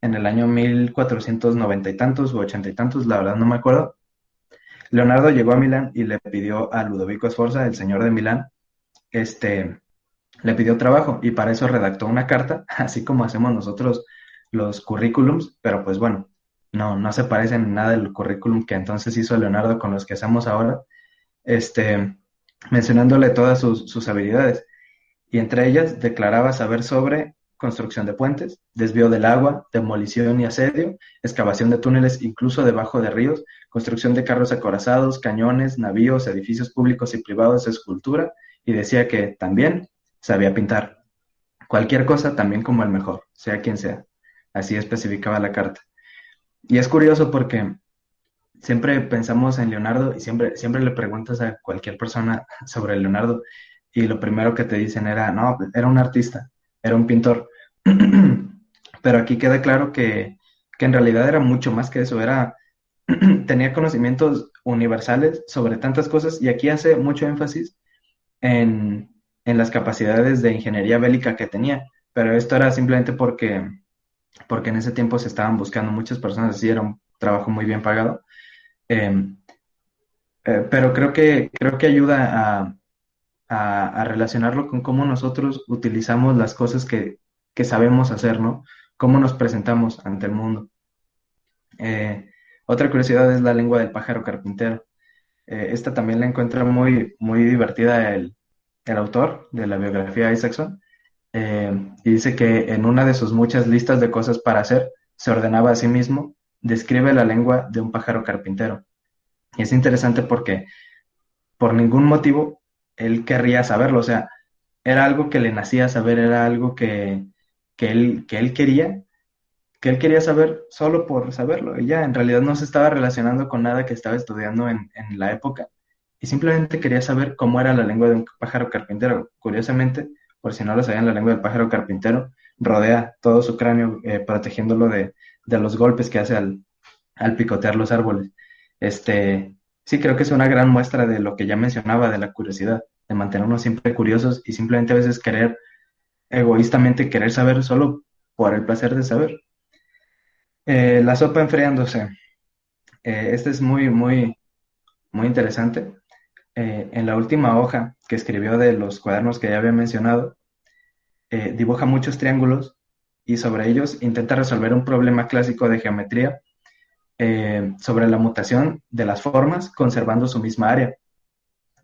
en el año 1490 y tantos o 80 y tantos, la verdad no me acuerdo. Leonardo llegó a Milán y le pidió a Ludovico Sforza, el señor de Milán, este, le pidió trabajo y para eso redactó una carta, así como hacemos nosotros los currículums, pero pues bueno, no se parecen en nada del currículum que entonces hizo Leonardo con los que hacemos ahora, este, mencionándole todas sus habilidades y entre ellas declaraba saber sobre construcción de puentes, desvío del agua, demolición y asedio, excavación de túneles incluso debajo de ríos, construcción de carros acorazados, cañones, navíos, edificios públicos y privados, escultura, y decía que también sabía pintar. Cualquier cosa, también como el mejor, sea quien sea. Así especificaba la carta. Y es curioso porque siempre pensamos en Leonardo y siempre le preguntas a cualquier persona sobre Leonardo y lo primero que te dicen era, no, era un artista, era un pintor. Pero aquí queda claro que en realidad era mucho más que eso, tenía conocimientos universales sobre tantas cosas y aquí hace mucho énfasis en las capacidades de ingeniería bélica que tenía, pero esto era simplemente porque en ese tiempo se estaban buscando muchas personas, así era un trabajo muy bien pagado. Eh, pero creo que ayuda a relacionarlo con cómo nosotros utilizamos las cosas que sabemos hacer, ¿no? Cómo nos presentamos ante el mundo. Eh, Otra curiosidad es la lengua del pájaro carpintero. Esta también la encuentra muy divertida el autor de la biografía de Isaacson. Y dice que en una de sus muchas listas de cosas para hacer, se ordenaba a sí mismo, describe la lengua de un pájaro carpintero. Y es interesante porque por ningún motivo él querría saberlo, o sea, era algo que le nacía saber, era algo que él quería saber solo por saberlo, y ya en realidad no se estaba relacionando con nada que estaba estudiando en la época, y simplemente quería saber cómo era la lengua de un pájaro carpintero. Curiosamente, por si no lo sabían, la lengua del pájaro carpintero rodea todo su cráneo, protegiéndolo de los golpes que hace al picotear los árboles. Sí, creo que es una gran muestra de lo que ya mencionaba, de la curiosidad, de mantenernos siempre curiosos y simplemente a veces egoístamente querer saber solo por el placer de saber. La sopa enfriándose. Este es muy interesante. En la última hoja que escribió de los cuadernos que ya había mencionado, dibuja muchos triángulos y sobre ellos intenta resolver un problema clásico de geometría sobre la mutación de las formas conservando su misma área.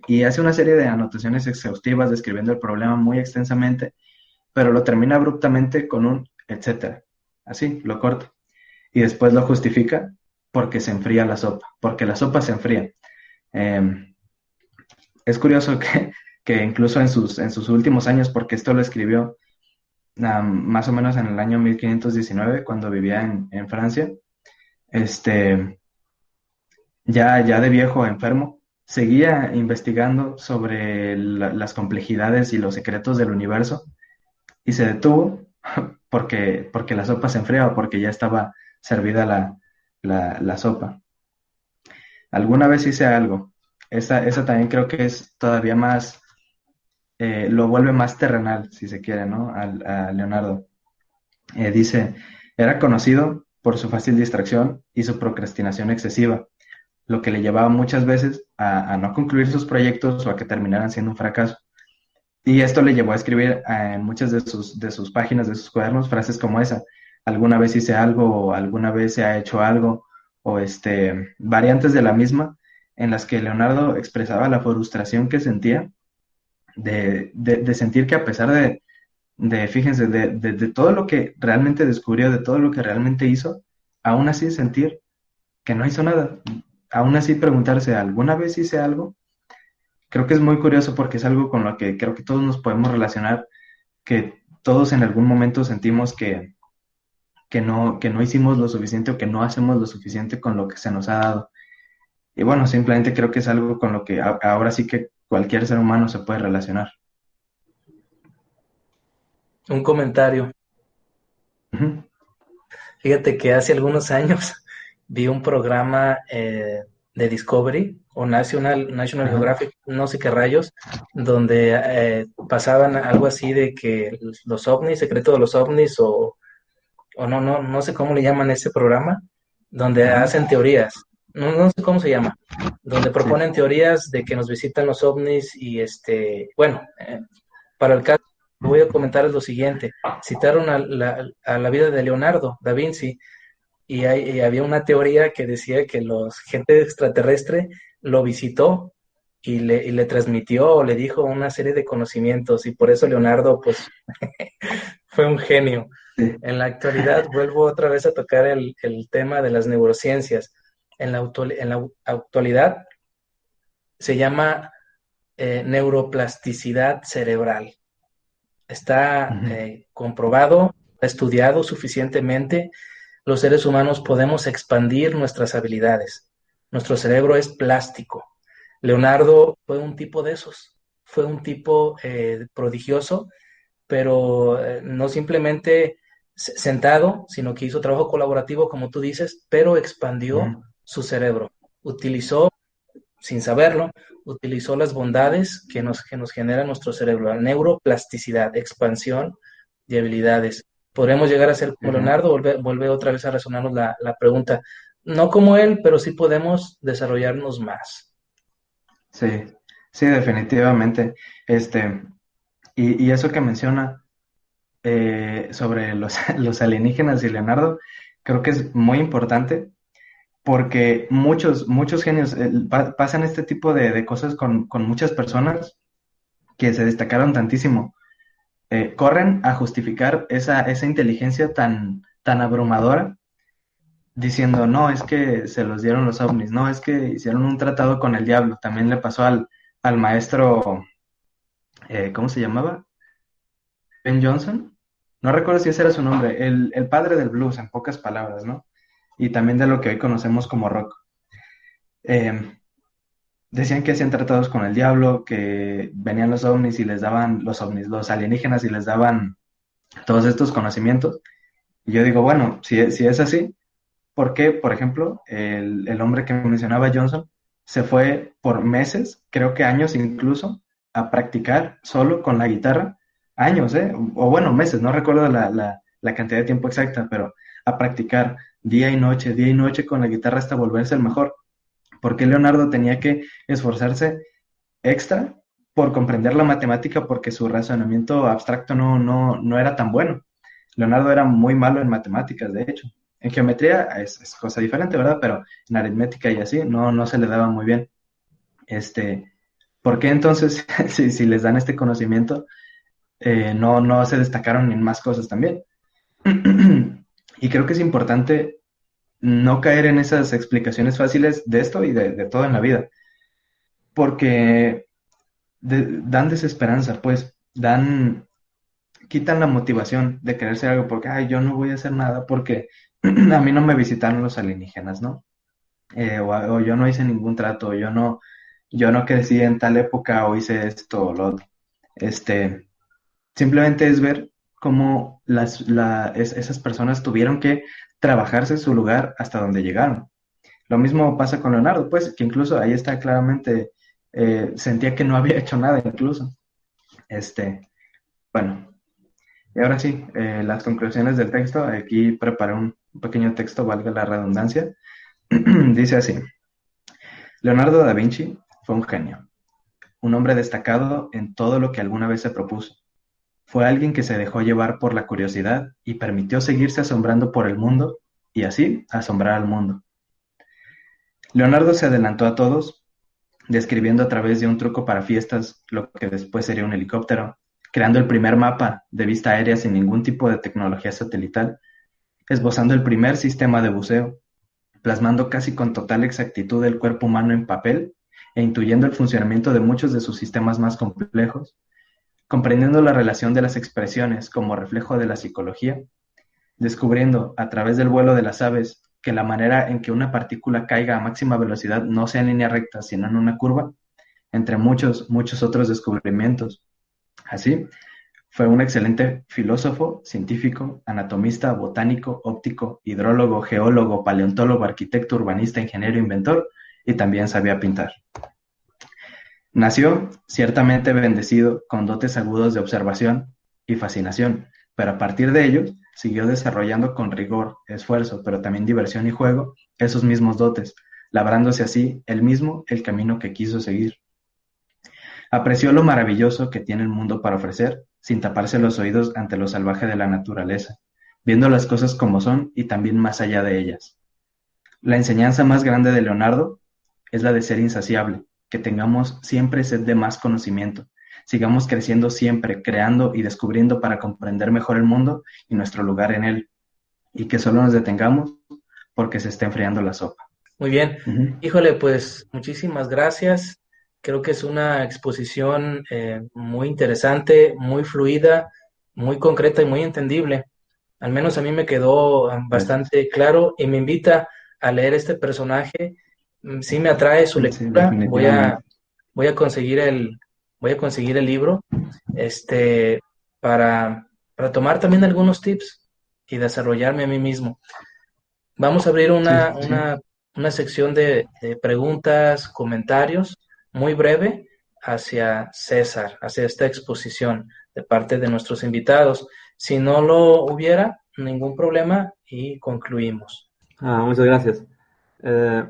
Y hace una serie de anotaciones exhaustivas describiendo el problema muy extensamente, pero lo termina abruptamente con un etcétera. Así, lo corta. Y después lo justifica porque se enfría la sopa, porque la sopa se enfría. Eh, es curioso que incluso en sus últimos años, porque esto lo escribió más o menos en el año 1519, cuando vivía en Francia, este, ya de viejo enfermo, seguía investigando sobre las complejidades y los secretos del universo y se detuvo porque la sopa se enfriaba, porque ya estaba servida la sopa. Alguna vez hice algo. Esa también creo que es todavía más, lo vuelve más terrenal, si se quiere, ¿no? A Leonardo. Dice, era conocido por su fácil distracción y su procrastinación excesiva, lo que le llevaba muchas veces a no concluir sus proyectos o a que terminaran siendo un fracaso. Y esto le llevó a escribir en muchas de sus páginas, de sus cuadernos, frases como esa: alguna vez hice algo, o alguna vez se ha hecho algo, o variantes de la misma, en las que Leonardo expresaba la frustración que sentía de sentir que a pesar fíjense, de todo lo que realmente descubrió, de todo lo que realmente hizo, aún así sentir que no hizo nada, aún así preguntarse, ¿alguna vez hice algo? Creo que es muy curioso porque es algo con lo que creo que todos nos podemos relacionar, que todos en algún momento sentimos que no hicimos lo suficiente o que no hacemos lo suficiente con lo que se nos ha dado. Y bueno, simplemente creo que es algo con lo que ahora sí que cualquier ser humano se puede relacionar. Un comentario. Ujú. Fíjate que hace algunos años vi un programa de Discovery o National Ajá. Geographic, no sé qué rayos, donde pasaban algo así de que los ovnis, secreto de los ovnis o no sé cómo le llaman ese programa, donde Ajá. hacen teorías, no sé cómo se llama, donde Sí. proponen teorías de que nos visitan los ovnis y bueno, para el caso que voy a comentar es lo siguiente, citaron a la vida de Leonardo da Vinci y había una teoría que decía que los gente extraterrestre lo visitó y le transmitió o le dijo una serie de conocimientos y por eso Leonardo pues fue un genio. Sí. En la actualidad vuelvo otra vez a tocar el tema de las neurociencias. En la actualidad se llama neuroplasticidad cerebral. Está Ujú. comprobado, estudiado suficientemente. Los seres humanos podemos expandir nuestras habilidades. Nuestro cerebro es plástico. Leonardo fue un tipo de esos. Fue un tipo prodigioso, pero no simplemente sentado, sino que hizo trabajo colaborativo, como tú dices, pero expandió Ujú. su cerebro. Utilizó, sin saberlo, utilizó las bondades que nos genera nuestro cerebro, la neuroplasticidad, expansión de habilidades. ¿Podremos llegar a ser como Ujú. Leonardo? Vuelve otra vez a resonarnos la pregunta. No como él, pero sí podemos desarrollarnos más. Sí, sí, definitivamente. Este, y eso que menciona sobre los, los alienígenas y Leonardo, creo que es muy importante porque muchos genios pasan este tipo de cosas con muchas personas que se destacaron tantísimo. Corren a justificar esa inteligencia tan abrumadora, diciendo, no, es que se los dieron los ovnis, no, es que hicieron un tratado con el diablo. También le pasó al maestro, ¿cómo se llamaba? Ben Johnson. No recuerdo si ese era su nombre, el padre del blues, en pocas palabras, ¿no? Y también de lo que hoy conocemos como rock. Eh, Decían que hacían tratados con el diablo, que venían los ovnis y les daban, los ovnis, los alienígenas y les daban todos estos conocimientos. Y yo digo, bueno, si es así, ¿por qué, por ejemplo, el hombre que mencionaba Johnson se fue por meses, creo que años incluso, a practicar solo con la guitarra? Años, ¿eh? O bueno, meses, no recuerdo la cantidad de tiempo exacta, pero a practicar día y noche con la guitarra hasta volverse el mejor. ¿Por qué Leonardo tenía que esforzarse extra por comprender la matemática porque su razonamiento abstracto no era tan bueno? Leonardo era muy malo en matemáticas, de hecho. En geometría es cosa diferente, ¿verdad? Pero en aritmética y así no se le daba muy bien. Este, ¿Por qué entonces, si les dan este conocimiento, no se destacaron en más cosas también? Y creo que es importante no caer en esas explicaciones fáciles de esto y de todo en la vida, porque dan desesperanza, pues, quitan la motivación de querer ser algo porque, ay, yo no voy a hacer nada porque a mí no me visitaron los alienígenas, ¿no? O yo no hice ningún trato, yo no crecí en tal época o hice esto o lo otro. Este, Simplemente es ver cómo esas personas tuvieron que trabajarse su lugar hasta donde llegaron. Lo mismo pasa con Leonardo, pues, que incluso ahí está claramente, sentía que no había hecho nada incluso. Este, bueno, y ahora sí, las conclusiones del texto. Aquí preparé un pequeño texto, valga la redundancia. Dice así: Leonardo da Vinci fue un genio, un hombre destacado en todo lo que alguna vez se propuso. Fue alguien que se dejó llevar por la curiosidad y permitió seguirse asombrando por el mundo y así asombrar al mundo. Leonardo se adelantó a todos, describiendo a través de un truco para fiestas lo que después sería un helicóptero, creando el primer mapa de vista aérea sin ningún tipo de tecnología satelital esbozando el primer sistema de buceo, plasmando casi con total exactitud el cuerpo humano en papel e intuyendo el funcionamiento de muchos de sus sistemas más complejos, comprendiendo la relación de las expresiones como reflejo de la psicología, descubriendo a través del vuelo de las aves que la manera en que una partícula caiga a máxima velocidad no sea en línea recta, sino en una curva, entre muchos, muchos otros descubrimientos. Así, fue un excelente filósofo, científico, anatomista, botánico, óptico, hidrólogo, geólogo, paleontólogo, arquitecto, urbanista, ingeniero, inventor, y también sabía pintar. Nació ciertamente bendecido con dotes agudos de observación y fascinación, pero a partir de ellos siguió desarrollando con rigor, esfuerzo, pero también diversión y juego esos mismos dotes, labrándose así él mismo el camino que quiso seguir. Apreció lo maravilloso que tiene el mundo para ofrecer, sin taparse los oídos ante lo salvaje de la naturaleza, viendo las cosas como son y también más allá de ellas. La enseñanza más grande de Leonardo es la de ser insaciable, que tengamos siempre sed de más conocimiento, sigamos creciendo siempre, creando y descubriendo para comprender mejor el mundo y nuestro lugar en él, y que solo nos detengamos porque se está enfriando la sopa. Muy bien. Ujú. Híjole, pues muchísimas gracias. Creo que es una exposición muy interesante, muy fluida, muy concreta y muy entendible. Al menos a mí me quedó Gracias. bastante claro y me invita a leer este personaje. Sí me atrae su Sí, lectura. definitivamente. Voy a conseguir voy a conseguir el libro, este, para tomar también algunos tips y desarrollarme a mí mismo. Vamos a abrir Sí, sí. una sección de preguntas, comentarios, muy breve hacia César, hacia esta exposición de parte de nuestros invitados. Si no lo hubiera, ningún problema y concluimos. Muchas gracias. Eh,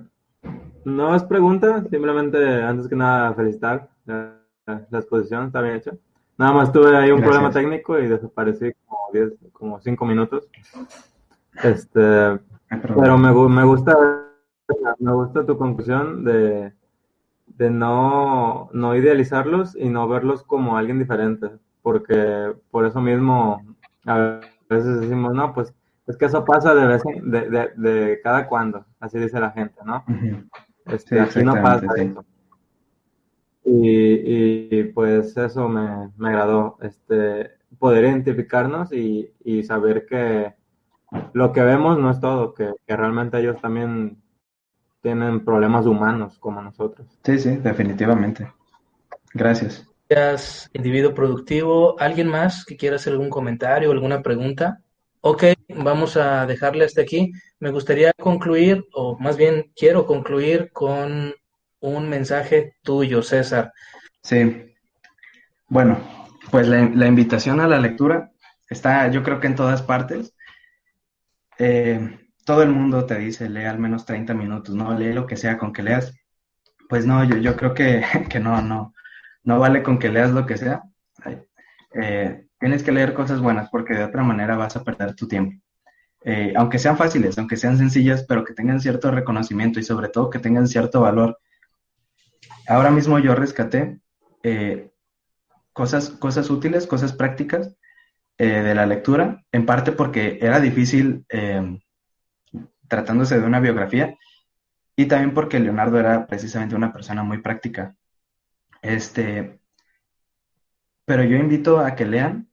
no es pregunta, simplemente antes que nada felicitar la exposición, está bien hecha. Nada más tuve ahí un problema Gracias. técnico y desaparecí como 5 minutos. Este, No hay pero problema. me gusta tu conclusión de no idealizarlos y no verlos como alguien diferente, porque por eso mismo a veces decimos, no, pues es que eso pasa de vez de cada cuando, así dice la gente, ¿no? Ujú. Sí, Aquí no pasa exactamente, sí. eso. Y pues eso me agradó, poder identificarnos y saber que lo que vemos no es todo, que realmente ellos también tienen problemas humanos como nosotros. Sí, sí, definitivamente. Gracias. Gracias, individuo productivo. ¿Alguien más que quiera hacer algún comentario o alguna pregunta? Ok, vamos a dejarle hasta aquí. Me gustaría concluir, o más bien quiero concluir con un mensaje tuyo, César. Sí, bueno, pues la invitación a la lectura está, yo creo que en todas partes. Todo el mundo te dice, lee al menos 30 minutos, ¿no? Lee lo que sea con que leas. Pues no, yo creo que, que no vale con que leas lo que sea. Ay, tienes que leer cosas buenas porque de otra manera vas a perder tu tiempo. Aunque sean fáciles, aunque sean sencillas, pero que tengan cierto reconocimiento y sobre todo que tengan cierto valor. Ahora mismo yo rescaté eh, cosas útiles, cosas prácticas de la lectura, en parte porque era difícil tratándose de una biografía y también porque Leonardo era precisamente una persona muy práctica. Este, pero yo invito a que lean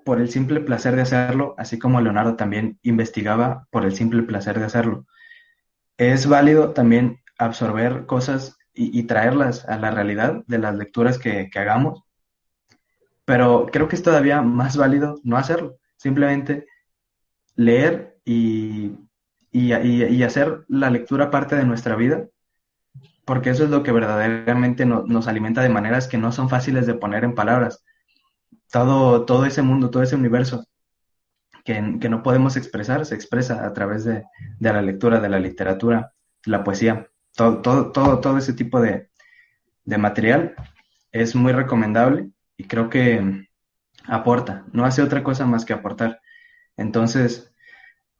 por el simple placer de hacerlo, así como Leonardo también investigaba por el simple placer de hacerlo. Es válido también absorber cosas y traerlas a la realidad de las lecturas que hagamos, pero creo que es todavía más válido no hacerlo, simplemente leer y hacer la lectura parte de nuestra vida, porque eso es lo que verdaderamente nos alimenta de maneras que no son fáciles de poner en palabras. Todo ese mundo, todo ese universo que no podemos expresar, se expresa a través de la lectura, de la literatura, la poesía, todo ese tipo de material es muy recomendable y creo que aporta, no hace otra cosa más que aportar. Entonces,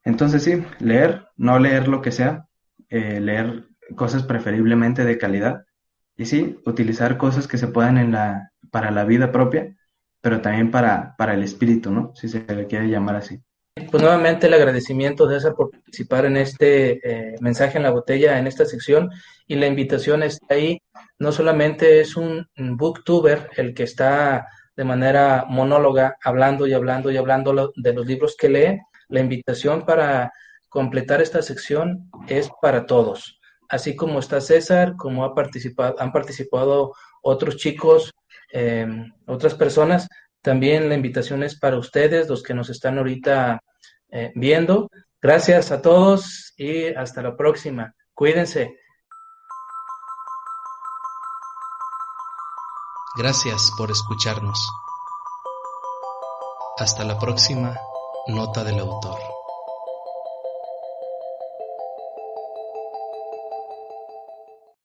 entonces sí, leer, no leer lo que sea, leer cosas preferiblemente de calidad y sí, utilizar cosas que se puedan para la vida propia, pero también para el espíritu, ¿no? Si se le quiere llamar así. Pues nuevamente el agradecimiento, César, por participar en este mensaje en la botella, en esta sección, y la invitación está ahí. No solamente es un booktuber el que está de manera monóloga hablando y hablando y hablando de los libros que lee, la invitación para completar esta sección es para todos. Así como está César, como han participado otros chicos, otras personas, también la invitación es para ustedes, los que nos están ahorita viendo. Gracias a todos y hasta la próxima. Cuídense. Gracias por escucharnos. Hasta la próxima nota del autor.